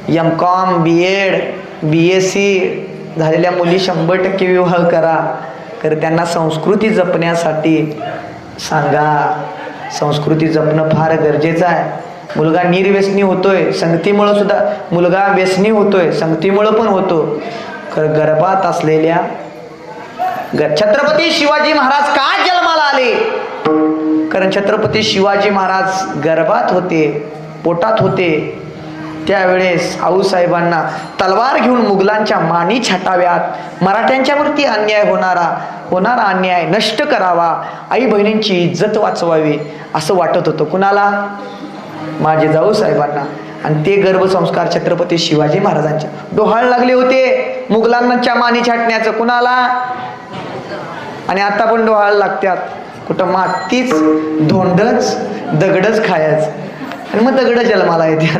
MCOM BEd BSc झालेल्या मुली 100% विवाह करा, तर त्यांना संस्कृती जपण्यासाठी सांगा. संस्कृती जपणं फार गरजेचं आहे. मुलगा निर्व्यसनी होतोय, संगतीमुळं सुद्धा मुलगा व्यसनी होतोय, संगतीमुळं पण होतो. खरं गर्भात असलेल्या छत्रपती शिवाजी महाराज का जन्माला आले? कारण छत्रपती शिवाजी महाराज गर्भात होते, पोटात होते. त्यावेळेस आऊसाहेबांना तलवार घेऊन मुघलांच्या मानी छाटाव्यात, मराठ्यांच्यावरती अन्याय होणारा अन्याय नष्ट करावा, आई बहिणींची इज्जत वाचवावी असं वाटत होतं. कुणाला? माझे जाऊसाहेबांना. आणि ते गर्भसंस्कार छत्रपती शिवाजी महाराजांच्या डोहाळ लागले होते मुघलांच्या मानी छाटण्याचं. कुणाला? आणि आता पण डोहाळ लागतात. कुठं मातीच, धोंडच, दगडच खायच आणि मग दगड जन्माला येतात.